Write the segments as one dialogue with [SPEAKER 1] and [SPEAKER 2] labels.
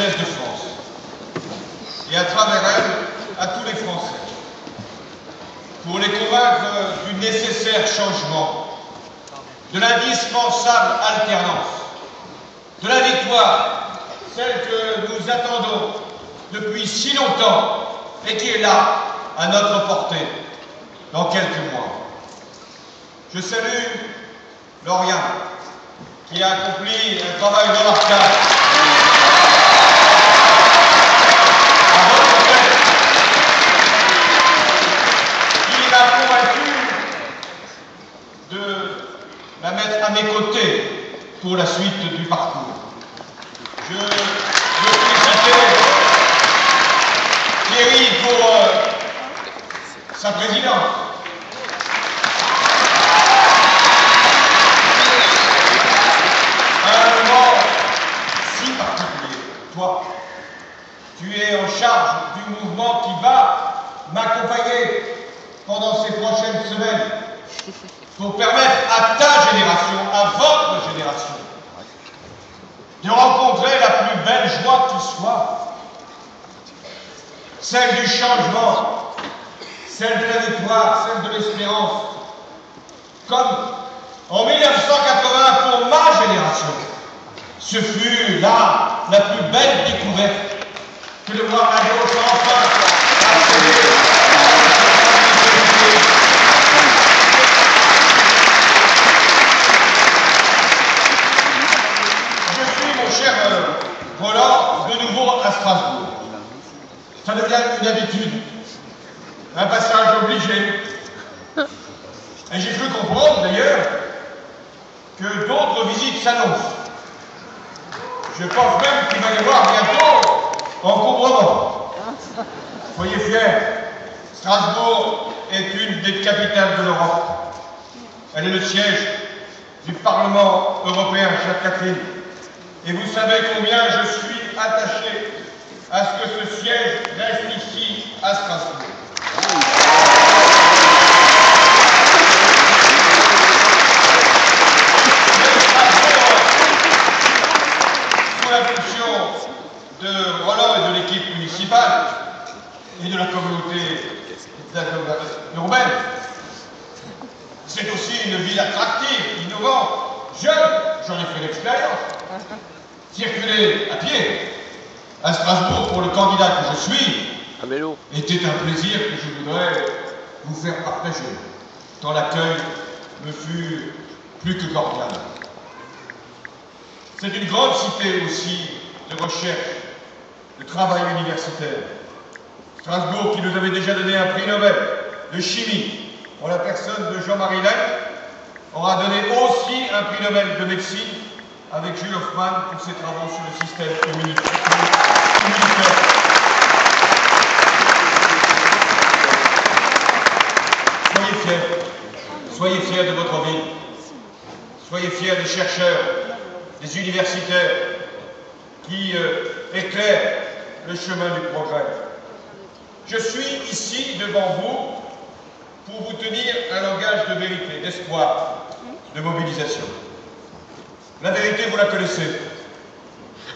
[SPEAKER 1] jeunesse de France, et à travers elle, à tous les Français, pour les convaincre du nécessaire changement, de l'indispensable alternance, de la victoire, celle que nous attendons depuis si longtemps et qui est là, à notre portée, dans quelques mois. Je salue Lauriane, qui a accompli un travail remarquable. À votre tête, il m'a convaincu de la mettre à mes côtés pour la suite du parcours. Je veux féliciter Thierry pour sa présidence. À un moment si particulier, toi, tu es en charge du mouvement qui va m'accompagner pendant ces prochaines semaines pour permettre à ta génération, à votre génération, de rencontrer la plus belle joie qui soit, celle du changement, celle de la victoire, celle de l'espérance, comme en 1980 pour ma génération. Ce fut là la plus belle découverte que de voir la gauche enfin accéder à la responsabilité. Je suis, mon cher Roland, de nouveau à Strasbourg. Ça devient une habitude, un passage obligé. Et j'ai cru comprendre d'ailleurs que d'autres visites s'annoncent. Je pense même qu'il va y avoir bientôt encombrement. Soyez fiers, Strasbourg est une des capitales de l'Europe. Elle est le siège du Parlement européen, chère Catherine. Et vous savez combien je suis attaché à ce que ce siège reste ici, à Strasbourg. Sous l'impulsion de Roland et de l'équipe municipale et de la communauté urbaine, c'est aussi une ville attractive, innovante, jeune, j'en ai fait l'expérience. Circuler à pied à Strasbourg pour le candidat que je suis était un plaisir que je voudrais vous faire partager, tant l'accueil me fut plus que cordial. C'est une grande cité aussi de recherche, de travail universitaire. Strasbourg qui nous avait déjà donné un prix Nobel de chimie en la personne de Jean-Marie Lec, aura donné aussi un prix Nobel de médecine avec Jules Hoffmann pour ses travaux sur le système immunitaire. Soyez fiers de votre ville, soyez fiers des chercheurs, des universitaires qui éclairent le chemin du progrès. Je suis ici devant vous pour vous tenir un langage de vérité, d'espoir, de mobilisation. La vérité, vous la connaissez.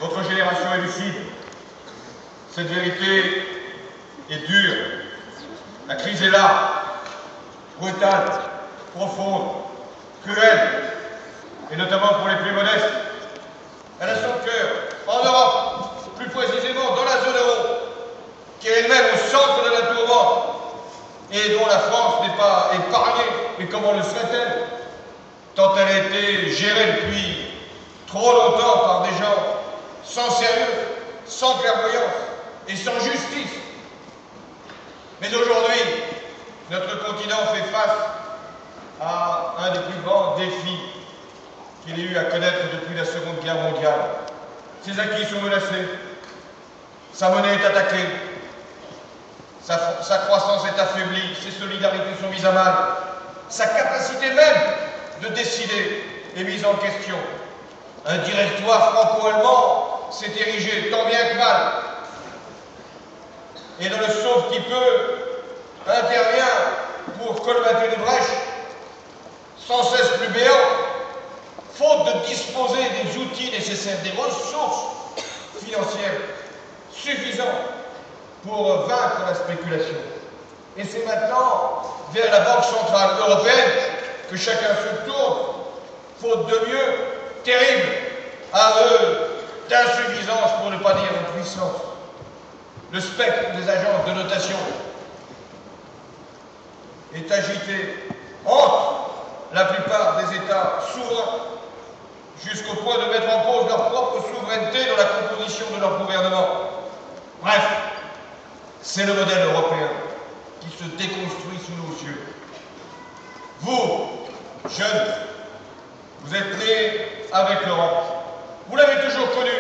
[SPEAKER 1] Votre génération est lucide. Cette vérité est dure. La crise est là, brutale, profonde, cruelle, et notamment pour les plus modestes. Elle a son cœur en Europe, plus précisément dans la zone euro, qui est elle-même au centre de la tourmente et dont la France n'est pas épargnée, et comment le serait-elle, tant elle a été gérée depuis trop longtemps par des gens sans sérieux, sans clairvoyance et sans justice. Mais aujourd'hui, notre continent fait face à un des plus grands défis qu'il ait eu à connaître depuis la Seconde Guerre mondiale. Ses acquis sont menacés, sa monnaie est attaquée, sa croissance est affaiblie, ses solidarités sont mises à mal, sa capacité même de décider est mise en question. Un directoire franco-allemand s'est érigé tant bien que mal. Et dans le sauve qui peut, intervient pour colmater les brèches, sans cesse plus béants, faute de disposer des outils nécessaires, des ressources financières suffisant pour vaincre la spéculation. Et c'est maintenant vers la Banque Centrale Européenne que chacun se tourne, faute de mieux, terrible, aveu d'insuffisance pour ne pas dire de puissance. Le spectre des agences de notation est agité entre la plupart des États souverains jusqu'au point de mettre en cause leur propre souveraineté dans la composition de leur gouvernement. Bref, c'est le modèle européen qui se déconstruit sous nos yeux. Vous, jeunes, vous êtes nés avec l'Europe. Vous l'avez toujours connu.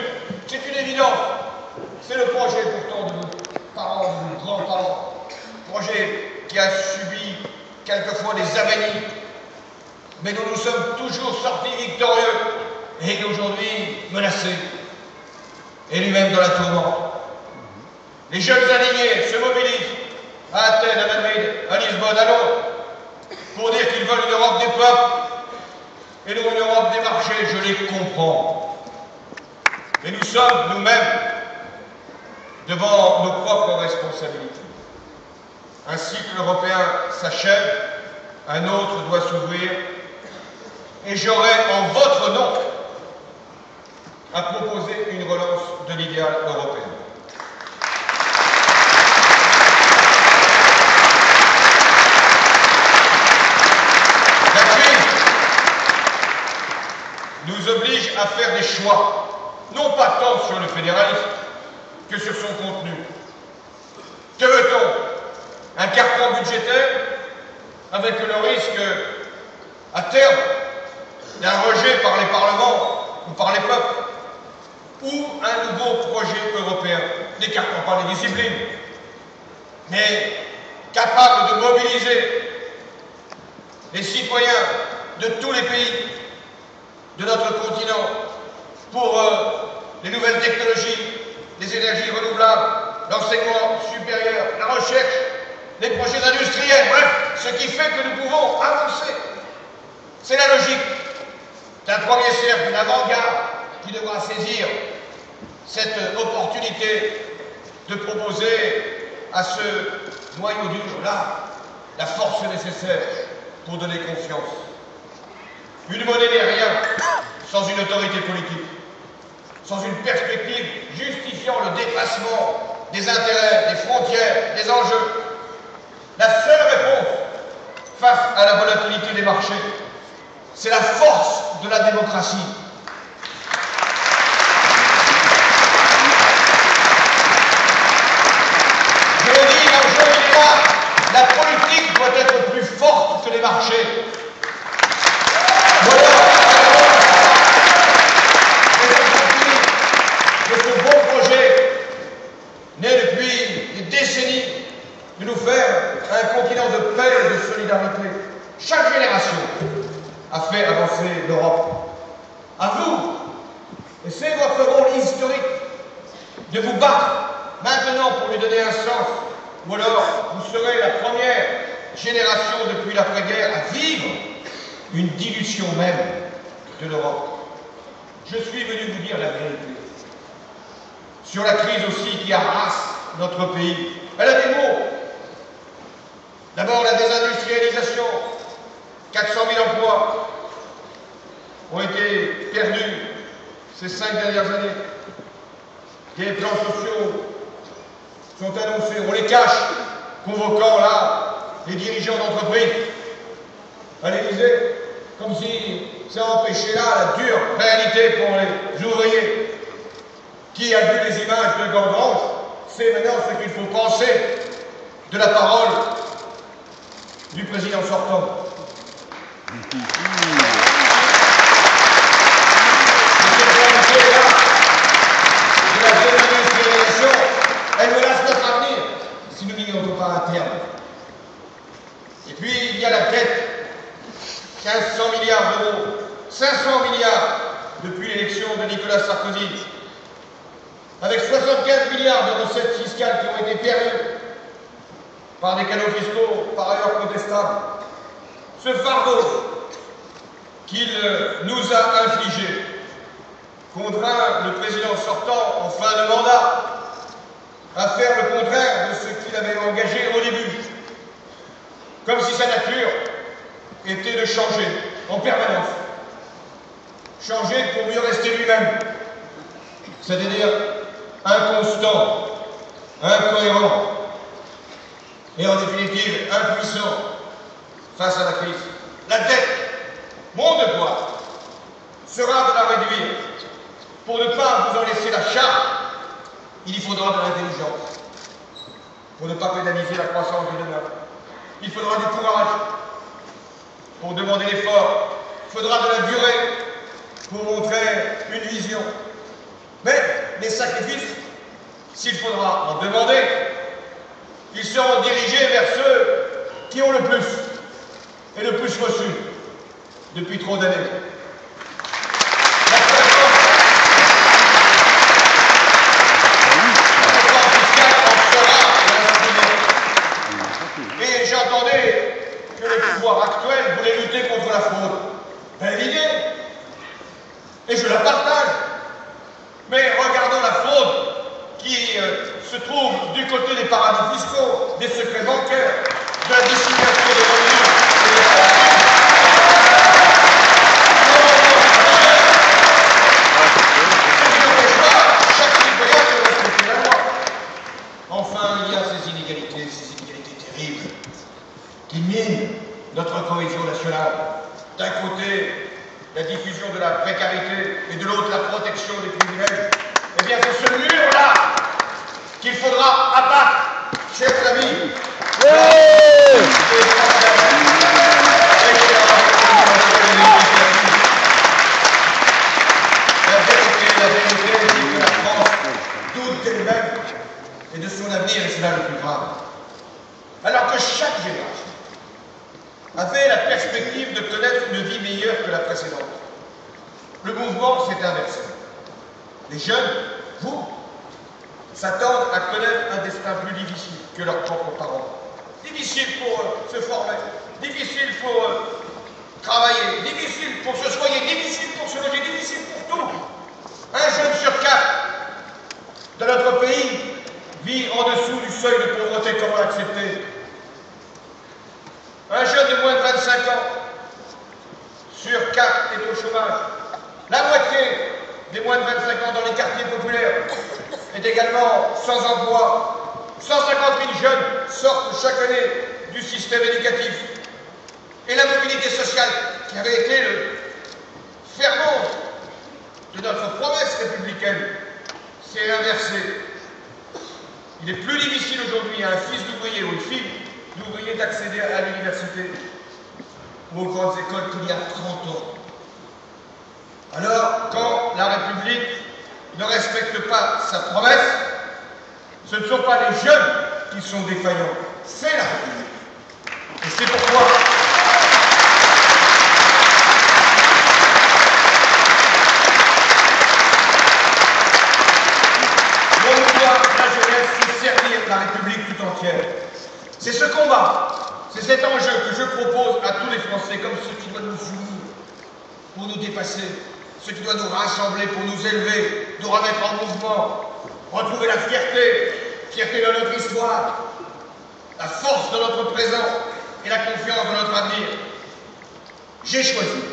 [SPEAKER 1] C'est une évidence. C'est le projet pourtant de vos parents, de vos grands-parents. Projet qui a subi quelquefois des avenirs. Mais nous nous sommes toujours sortis victorieux et aujourd'hui menacés. Et lui-même dans la tourmente. Les jeunes alignés se mobilisent à Athènes, à Madrid, à Lisbonne, à Londres, pour dire qu'ils veulent une Europe des peuples et non une Europe des marchés. Je les comprends. Et nous sommes nous-mêmes devant nos propres responsabilités. Un cycle européen s'achève, un autre doit s'ouvrir, et j'aurai en votre nom à proposer une relance de l'idéal européen. Nous oblige à faire des choix, non pas tant sur le fédéralisme que sur son contenu. Que veut-on? Un carcan budgétaire avec le risque, à terme, d'un rejet par les parlements ou par les peuples, ou un nouveau projet européen, n'écartant pas les disciplines, mais capable de mobiliser les citoyens de tous les pays de notre continent pour les nouvelles technologies, les énergies renouvelables, l'enseignement supérieur, la recherche, les projets industriels, bref, ce qui fait que nous pouvons avancer. C'est la logique d'un premier cercle, d'une avant-garde qui devra saisir cette opportunité de proposer à ce noyau dur-là la force nécessaire pour donner confiance. Une monnaie n'est rien sans une autorité politique, sans une perspective justifiant le dépassement des intérêts, des frontières, des enjeux. La seule réponse face à la volatilité des marchés, c'est la force de la démocratie. Je le dis, l'enjeu il est là. La politique doit être plus forte que les marchés. Voilà de ce beau projet, né depuis des décennies, de nous faire un continent de paix et de solidarité. Chaque génération a fait avancer l'Europe. À vous, et c'est votre rôle historique, de vous battre maintenant pour lui donner un sens, ou alors vous serez la première génération depuis l'après-guerre à vivre une dilution même de l'Europe. Je suis venu vous dire la vérité. Sur la crise aussi qui harasse notre pays. Elle a des mots. D'abord la désindustrialisation. 400 000 emplois ont été perdus ces 5 dernières années. Des plans sociaux sont annoncés, on les cache, convoquant là les dirigeants d'entreprise à l'Élysée, comme si ça empêchait là la dure réalité pour les ouvriers. Qui a vu les images de Gandrange sait maintenant ce qu'il faut penser de la parole du président sortant. Cette réalité-là de la désindustrialisation, elle menace notre avenir si nous n'y mettons pas un terme. Et puis il y a la dette, 1500 milliards d'euros, 500 milliards depuis l'élection de Nicolas Sarkozy, avec 75 milliards de recettes fiscales qui ont été perdues par des canaux fiscaux par ailleurs contestables. Ce fardeau qu'il nous a infligé contraint le président sortant en fin de mandat à faire le contraire de ce qu'il avait engagé au début, comme si sa nature était de changer en permanence. Changer pour mieux rester lui-même, c'est-à-dire inconstant, incohérent et en définitive impuissant face à la crise. La dette, mon devoir, sera de la réduire. Pour ne pas vous en laisser la charge, il y faudra de l'intelligence. Pour ne pas pénaliser la croissance de demain, il faudra du courage. Pour demander l'effort, il faudra de la durée pour montrer une vision. Mais les sacrifices, s'il faudra en demander, ils seront dirigés vers ceux qui ont le plus et le plus reçu depuis trop d'années. La réforme fiscale en sera l'instrument. Et j'entendais que les pouvoirs actuels voulaient lutter contre la fraude. Belle idée. Et je la partage. Mais regardons la fraude qui se trouve du côté des paradis fiscaux, des secrets bancaires, de la dissimulation des revenus et des fortunes. Qui n'empêche pas chaque citoyen de respecter la loi. Enfin, il y a ces inégalités terribles, qui minent notre cohésion nationale. D'un côté, la diffusion de la précarité et de l'autre, la protection des privilèges. Eh bien, c'est ce mur-là qu'il faudra abattre, chers amis. La vérité, c'est que la France doute d'elle-même et de son avenir, et c'est là le plus grave. Alors que chaque génération avait la perspective de connaître une vie meilleure que la précédente. Le mouvement s'est inversé. Les jeunes, vous, s'attendent à connaître un destin plus difficile que leurs propres parents. Difficile pour se former, difficile pour travailler, difficile pour se soigner, difficile pour se loger, difficile pour tout. Un jeune sur 4 de notre pays vit en dessous du seuil de pauvreté. Comment l'accepter? Un jeune de moins de 25 ans sur 4 est au chômage. La moitié des moins de 25 ans dans les quartiers populaires est également sans emploi. 150 000 jeunes sortent chaque année du système éducatif. Et la mobilité sociale, qui avait été le ferment de notre promesse républicaine, s'est inversée. Il est plus difficile aujourd'hui à un fils d'ouvrier ou une fille d'ouvrier d'accéder à l'université ou aux grandes écoles qu'il y a 30 ans. Alors, quand la République ne respecte pas sa promesse, ce ne sont pas les jeunes qui sont défaillants, c'est la République. Et c'est pourquoi mon devoir, la jeunesse, c'est servir la République tout entière. C'est ce combat, c'est cet enjeu que je propose à tous les Français comme ce qui doit nous unir, pour nous dépasser, ce qui doit nous rassembler, pour nous élever, nous remettre en mouvement, retrouver la fierté de notre histoire, la force de notre présent et la confiance dans notre avenir. J'ai choisi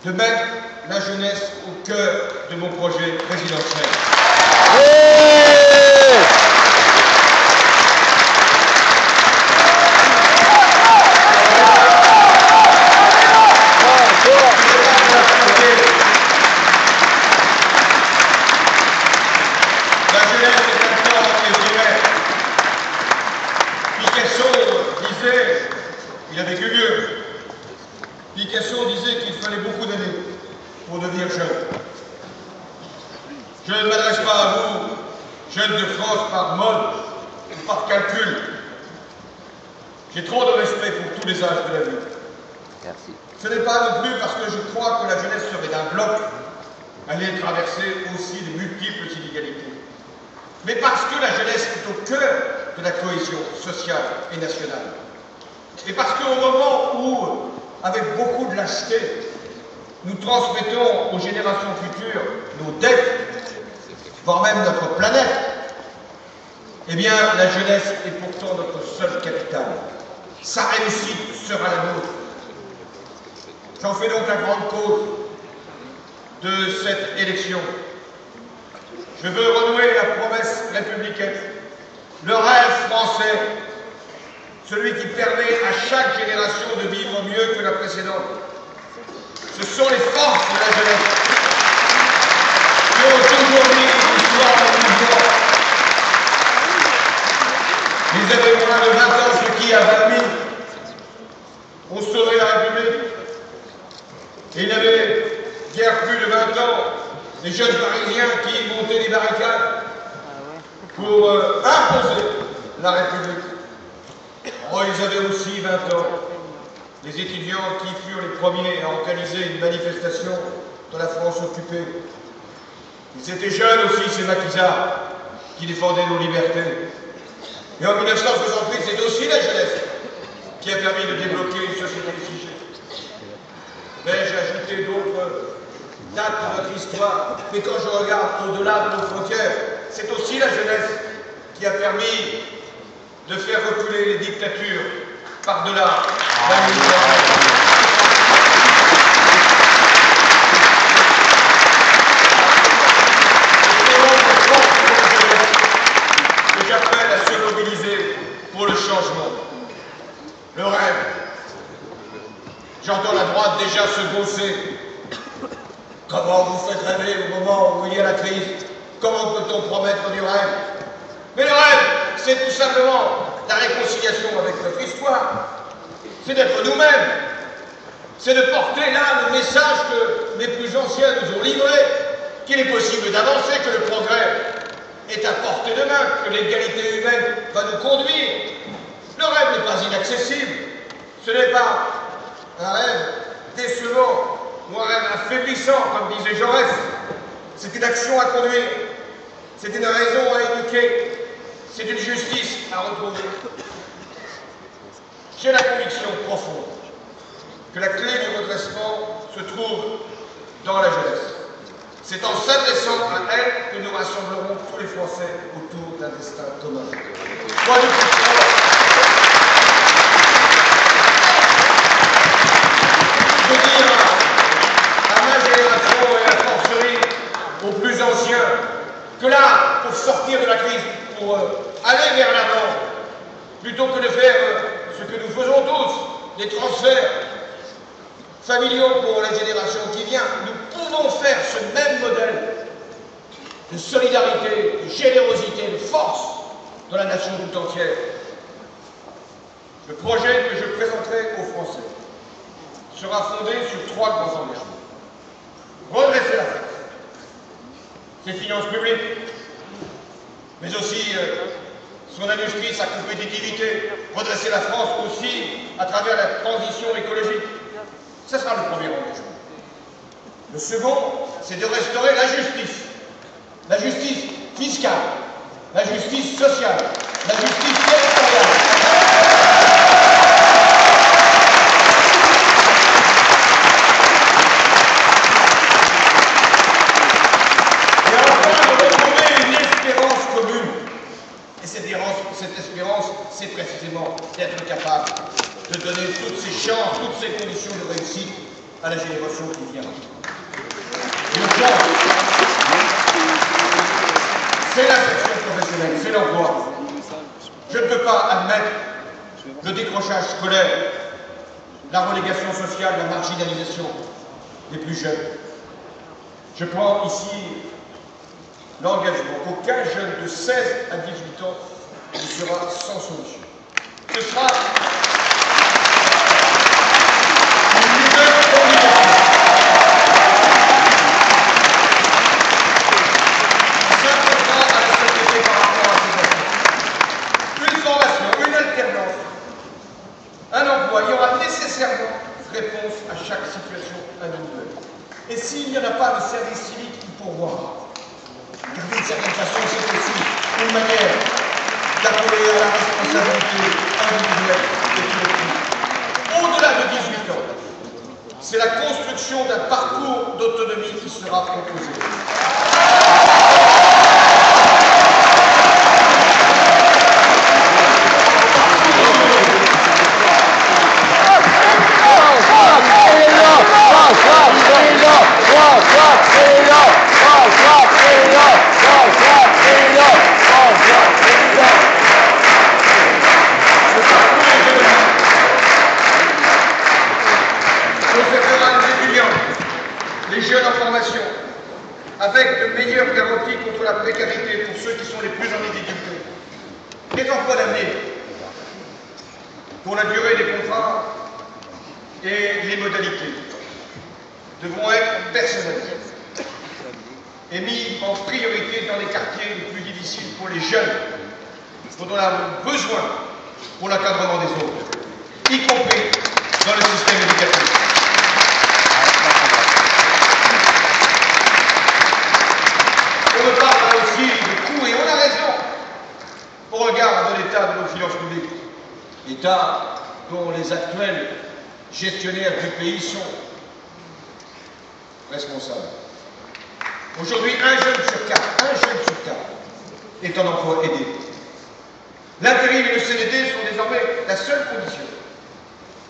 [SPEAKER 1] de mettre la jeunesse au cœur de mon projet présidentiel. Il a vécu mieux. Picasso disait qu'il fallait beaucoup d'années pour devenir jeune. Je ne m'adresse pas à vous, jeunes de France, par mode ou par calcul. J'ai trop de respect pour tous les âges de la vie. Merci. Ce n'est pas non plus parce que je crois que la jeunesse serait d'un bloc, allait traverser aussi de multiples inégalités. Mais parce que la jeunesse est au cœur de la cohésion sociale et nationale. Et parce qu'au moment où, avec beaucoup de lâcheté, nous transmettons aux générations futures nos dettes, voire même notre planète, Eh bien, la jeunesse est pourtant notre seul capital. Sa réussite sera la nôtre. J'en fais donc la grande cause de cette élection. Je veux renouer la promesse républicaine, le rêve français, celui qui permet à chaque génération de vivre mieux que la précédente. Ce sont les forces de la jeunesse qui ont aujourd'hui l'histoire de mouvement. Ils avaient moins de 20 ans, ceux qui, à 20 000, ont sauvé la République. Et il n'avait guère plus de 20 ans, les jeunes Parisiens qui montaient les barricades pour imposer la République. Oh, ils avaient aussi 20 ans, les étudiants qui furent les premiers à organiser une manifestation dans la France occupée. Ils étaient jeunes aussi, ces maquisards, qui défendaient nos libertés. Et en 1968, c'est aussi la jeunesse qui a permis de débloquer une société figée. Vais-je ajouter d'autres dates de notre histoire? Mais quand je regarde au-delà de nos frontières, c'est aussi la jeunesse qui a permis de faire reculer les dictatures par-delà la Méditerranée. Que j'appelle à se mobiliser pour le changement. Le rêve. J'entends la droite déjà se bosser. Comment vous faites rêver au moment où il y a la crise? Comment peut-on promettre du rêve? Mais le rêve, c'est tout simplement la réconciliation avec notre histoire. C'est d'être nous-mêmes. C'est de porter là le message que les plus anciens nous ont livré, qu'il est possible d'avancer, que le progrès est à portée de main, que l'égalité humaine va nous conduire. Le rêve n'est pas inaccessible. Ce n'est pas un rêve décevant ou un rêve affaiblissant, comme disait Jaurès. C'est une action à conduire. C'est une raison à éduquer. C'est une justice à retrouver. J'ai la conviction profonde que la clé du redressement se trouve dans la jeunesse. C'est en s'adressant à elle que nous rassemblerons tous les Français autour d'un destin commun. Moi, je veux dire à ma génération et à forcerie aux plus anciens que là, pour sortir de la crise, pour aller vers l'avant, plutôt que de faire ce que nous faisons tous, des transferts familiaux pour la génération qui vient, nous pouvons faire ce même modèle de solidarité, de générosité, de force dans la nation tout entière. Le projet que je présenterai aux Français sera fondé sur 3 grands engagements. Redresser la France, ses finances publiques, mais aussi son industrie, sa compétitivité, redresser la France aussi à travers la transition écologique. Ce sera le premier engagement. Le second, c'est de restaurer la justice fiscale, la justice sociale, la justice territoriale. Et enfin, de retrouver une espérance commune. Et cette espérance, c'est précisément d'être capable de donner toutes ces chances, toutes ces conditions de réussite à la génération qui vient. Une chance, c'est l'insertion professionnelle, c'est l'emploi. Je ne peux pas admettre le décrochage scolaire, la relégation sociale, la marginalisation des plus jeunes. Je prends ici l'engagement qu'aucun jeune de 16 à 18 ans ne sera sans solution. Ce sera réponse à chaque situation individuelle. Et s'il n'y en a pas de service civique qui pourvoira, d'une certaine façon, c'est aussi une manière d'appeler à la responsabilité individuelle et collective. Au-delà de 18 ans, c'est la construction d'un parcours d'autonomie qui sera proposé. Les jeunes en formation, avec de meilleures garanties contre la précarité pour ceux qui sont les plus en difficulté. Les emplois d'avenir, pour la durée des contrats et les modalités, devront être personnalisés et mis en priorité dans les quartiers les plus difficiles pour les jeunes, dont on a besoin pour l'encadrement des autres, y compris dans le système éducatif. On me parle là aussi de coûts, et on a raison, au regard de l'état de nos finances publiques. État dont les actuels gestionnaires du pays sont responsables. Aujourd'hui, un jeune sur quatre est en emploi aidé. L'intérim et le CDD sont désormais la seule condition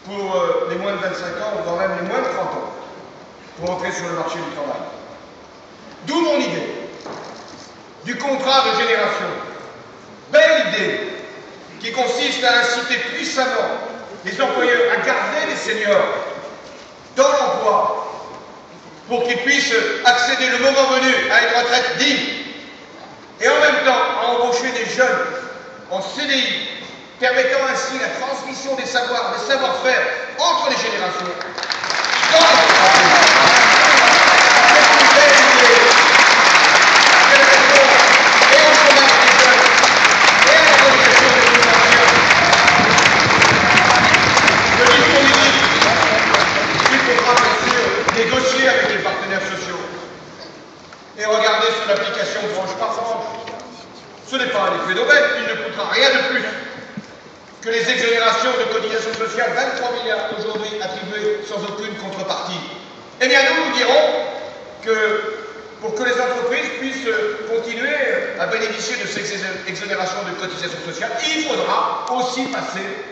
[SPEAKER 1] pour les moins de 25 ans, voire même les moins de 30 ans, pour entrer sur le marché du travail. D'où mon idée du contrat de génération. Belle idée qui consiste à inciter puissamment les employeurs à garder les seniors dans l'emploi pour qu'ils puissent accéder le moment venu à une retraite digne et en même temps à embaucher des jeunes en CDI, permettant ainsi la transmission des savoirs, des savoir-faire entre les générations dans l'entreprise. C'est une belle idée. Et en commun avec les jeunes et à la communication des plus anciens. Le dispositif qu'il faudra bien sûr négocier avec les partenaires sociaux et regarder son application branche par branche. Ce n'est pas un effet d'aubaine, il ne coûtera rien de plus que les exonérations de cotisations sociales, 23 milliards aujourd'hui attribués sans aucune contrepartie. Eh bien nous dirons que pour que les entreprises puissent continuer à bénéficier de ces exonérations de cotisations sociales, il faudra aussi passer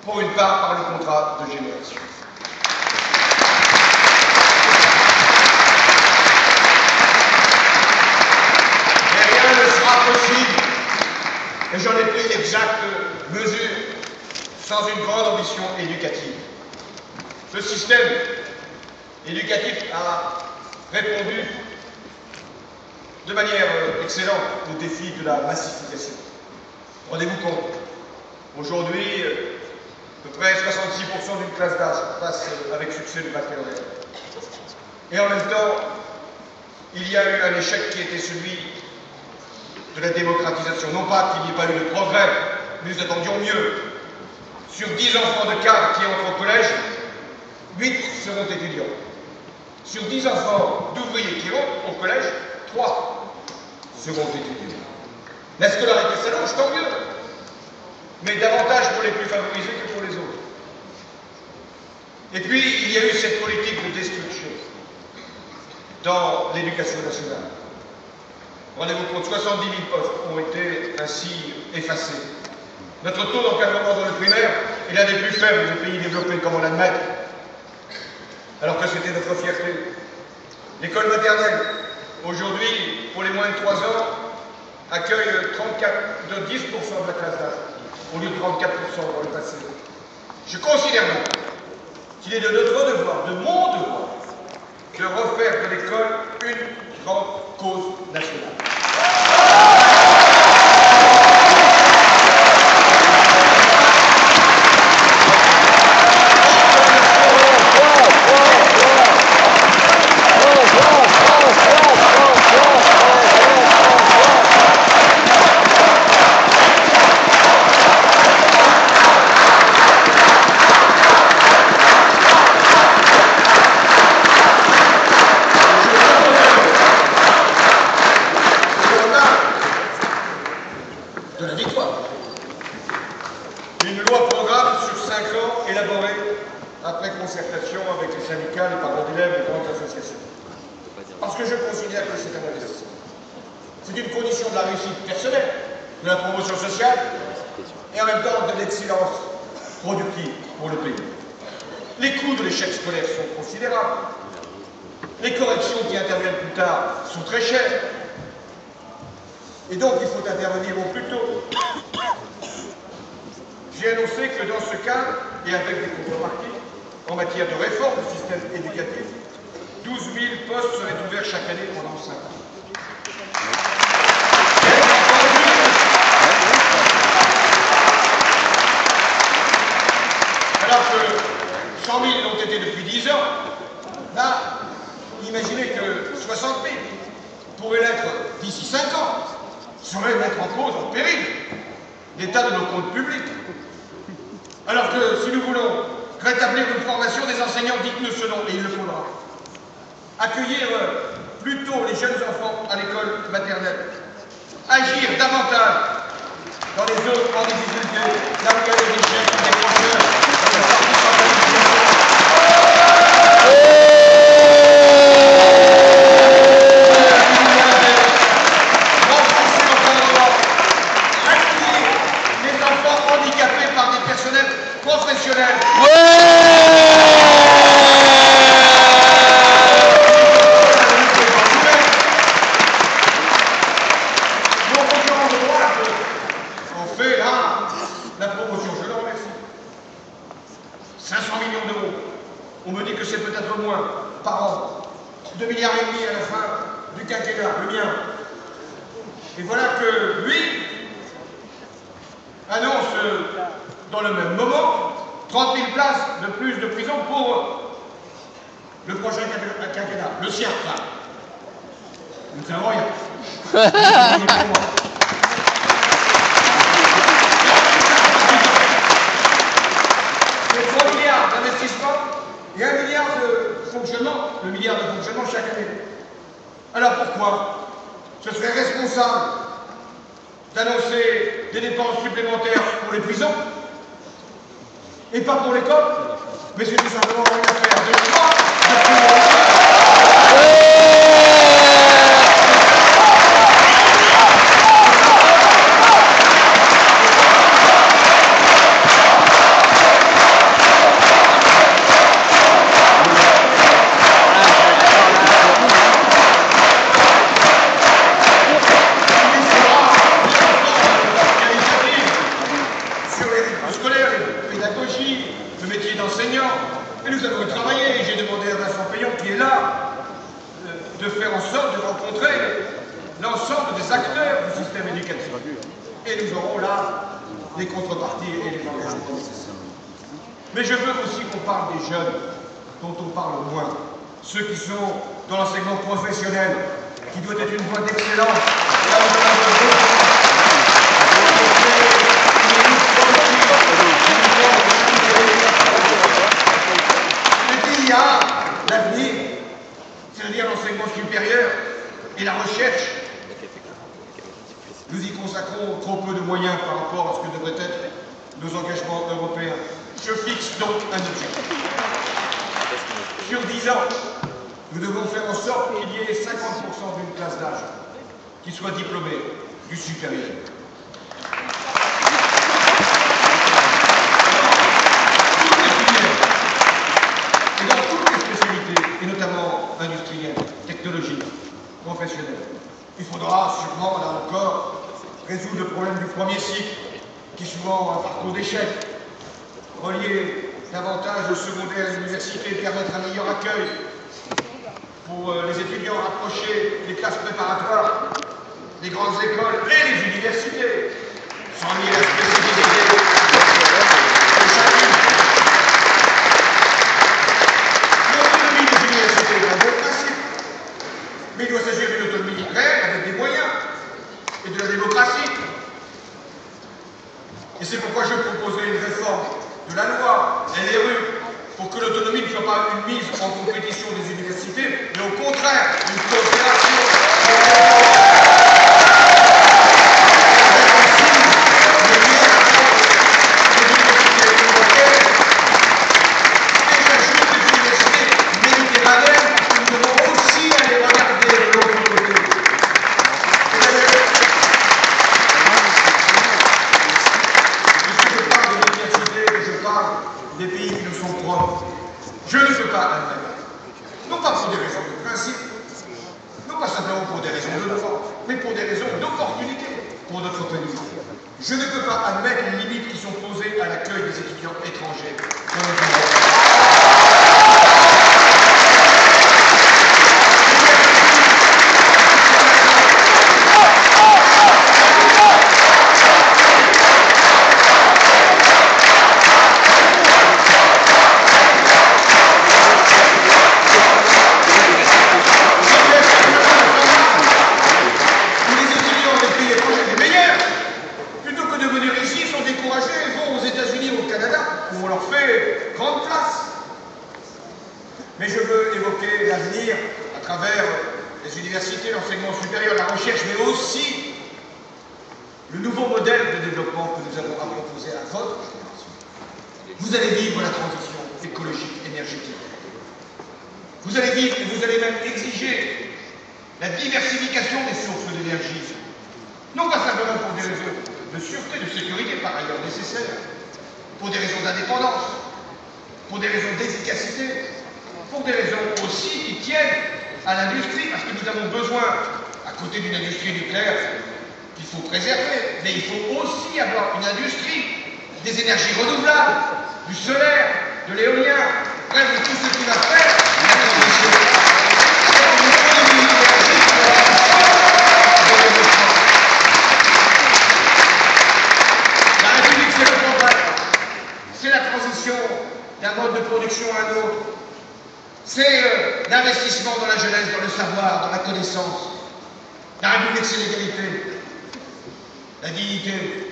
[SPEAKER 1] pour une part par le contrat de génération. Mais rien ne sera possible, et j'en ai pris l'exacte mesure, sans une grande ambition éducative. Le système éducatif a répondu de manière excellente au défi de la massification. Rendez-vous compte, aujourd'hui, à peu près 66% d'une classe d'âge passe avec succès le baccalauréat. Et en même temps, il y a eu un échec qui était celui de la démocratisation. Non pas qu'il n'y ait pas eu de progrès, mais nous attendions mieux. Sur 10 enfants de cadre qui entrent au collège, 8 seront étudiants. Sur 10 enfants d'ouvriers qui rentrent au collège, 3 seront étudiants. La scolarité s'allonge, tant mieux, mais davantage pour les plus favorisés que pour les autres. Et puis, il y a eu cette politique de destruction dans l'éducation nationale. Rendez-vous compte, 70 000 postes ont été ainsi effacés. Notre taux d'encadrement dans le primaire est l'un des plus faibles des pays développés, comme on l'admet, alors que c'était notre fierté. L'école maternelle, aujourd'hui, pour les moins de 3 ans, accueille 10% de la classe d'âge, au lieu de 34% dans le passé. Je considère donc qu'il est de notre devoir, de mon devoir, de refaire de l'école une grande cause nationale. De la victoire. Une loi programme sur 5 ans élaborée après concertation avec les syndicats, les parents d'élèves et les grandes associations. Parce que je considère que c'est un investissement. C'est une condition de la réussite personnelle, de la promotion sociale et en même temps de l'excellence productive pour le pays. Les coûts de l'échec scolaire sont considérables. Les corrections qui interviennent plus tard sont très chères. Et donc, il faut intervenir au plus tôt. J'ai annoncé que dans ce cas, et avec des contreparties, en matière de réforme du système éducatif, 12 000 postes seraient ouverts chaque année pendant 5 ans. Alors que 100 000 l'ont été depuis 10 ans, là, imaginez que 60 000 pourraient l'être d'ici 5 ans, serait mettre en cause, en péril, l'état de nos comptes publics. Alors que si nous voulons rétablir une formation des enseignants, dites-nous ce nom, et il le faudra. Accueillir plus tôt les jeunes enfants à l'école maternelle. Agir davantage dans les zones en difficulté, là où il y a des échecs, des professeurs, de la participation. Professionnels. Nos concurrents de droite ont fait là la promotion, je leur remercie. 500 millions d'euros. On me dit que c'est peut-être moins par an. 2,5 milliards à la fin du quinquennat, le mien. Et voilà que lui annonce dans le même moment 30 000 places de plus de prison pour le prochain quinquennat, le sien. Enfin, nous ne savons rien. C'est 3 milliards d'investissement et 1 milliard de fonctionnement, le milliard de fonctionnement chaque année. Alors pourquoi ce serait responsable d'annoncer des dépenses supplémentaires pour les prisons et pas pour l'école, mais c'est tout simplement une affaire de choix, de priorité. Le métier d'enseignant, et nous avons travaillé, j'ai demandé à Vincent Payon qui est là, de faire en sorte de rencontrer l'ensemble des acteurs du système éducatif. Et nous aurons là des contreparties et les engagements nécessaires. Mais je veux aussi qu'on parle des jeunes, dont on parle moins, ceux qui sont dans l'enseignement professionnel, qui doit être une voie d'excellence. Il y a l'avenir, c'est-à-dire l'enseignement supérieur et la recherche. Nous y consacrons trop peu de moyens par rapport à ce que devraient être nos engagements européens. Je fixe donc un objectif. Sur 10 ans, nous devons faire en sorte qu'il y ait 50% d'une classe d'âge qui soit diplômée du supérieur. Et notamment industrielle, technologique, professionnelle. Il faudra sûrement, là encore, résoudre le problème du premier cycle, qui est souvent un parcours d'échec, relier davantage le secondaire et l'université, permettre un meilleur accueil pour les étudiants, rapprocher les classes préparatoires, les grandes écoles et les universités, sans nier la spécificité de chacune. Mais il doit s'agir d'une autonomie réelle, avec des moyens, et de la démocratie. Et c'est pourquoi je proposerai une réforme de la loi, LRU, pour que l'autonomie ne soit pas une mise en compétition des universités, mais au contraire, une coopération. Des pays qui nous sont propres. Je ne peux pas admettre, non pas pour des raisons de Je ne peux pas admettre les limites qui sont posées à l'accueil des étudiants étrangers dans nos universités. Où on leur fait grande place. Mais je veux évoquer l'avenir à travers les universités, l'enseignement supérieur, la recherche, mais aussi le nouveau modèle de développement que nous avons à proposer à votre génération. Vous allez vivre la transition écologique, énergétique. Vous allez vivre et vous allez même exiger la diversification des sources d'énergie. Non pas simplement pour des raisons de sûreté, de sécurité, par ailleurs nécessaires, pour des raisons d'indépendance, pour des raisons d'efficacité, pour des raisons aussi qui tiennent à l'industrie, parce que nous avons besoin, à côté d'une industrie nucléaire qu'il faut préserver, mais il faut aussi avoir une industrie des énergies renouvelables, du solaire, de l'éolien, bref, de tout ce qui va faire la transition. Une économie énergétique de développement. La République, c'est le progrès. C'est la transition d'un mode de production à un autre. C'est l'investissement dans la jeunesse, dans le savoir, dans la connaissance. La République, c'est l'égalité, la dignité,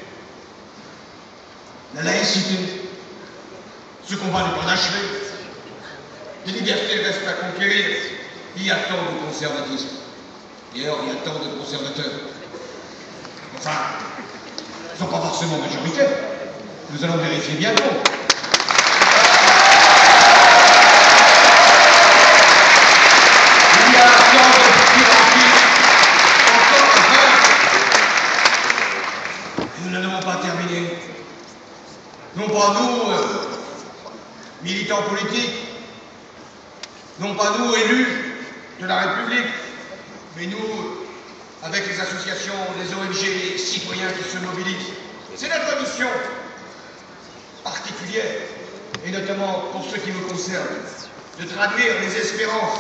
[SPEAKER 1] la laïcité, ce combat n'est pas achevé. Les libertés restent à conquérir. Il y a tant de conservatisme. D'ailleurs, il y a tant de conservateurs. Enfin, ils ne sont pas forcément majoritaires. Nous allons vérifier bientôt. Il y a tant de pyramides encore à faire. Et nous n'en avons pas terminé. Non pas nous, militants politiques, non pas nous, élus de la République, mais nous, avec les associations, les ONG, les citoyens qui se mobilisent. C'est notre mission particulière, et notamment pour ceux qui me concernent, de traduire les espérances,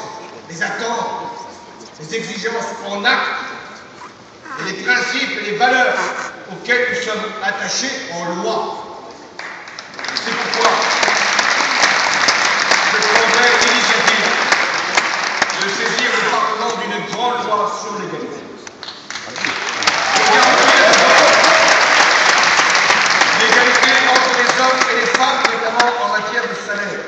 [SPEAKER 1] les attentes, les exigences en actes, et les principes et les valeurs auxquels nous sommes attachés en loi. C'est pourquoi je prendrai l'initiative de saisir le Parlement d'une grande loi sur l'égalité. L'égalité entre les hommes et les femmes, notamment en matière de salaire.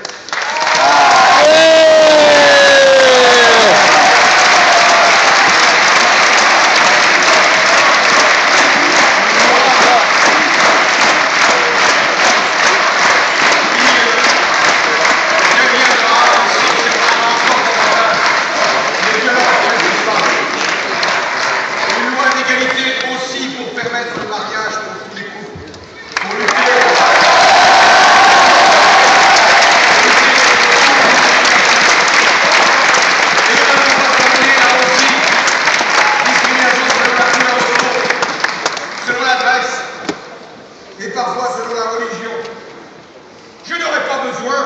[SPEAKER 1] Et parfois selon la religion. Je n'aurais pas besoin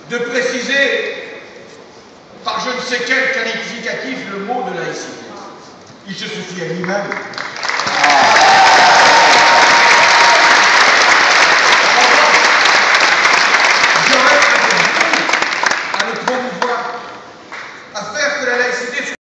[SPEAKER 1] de préciser par je ne sais quel qualificatif le mot de laïcité. Il se suffit à lui-même.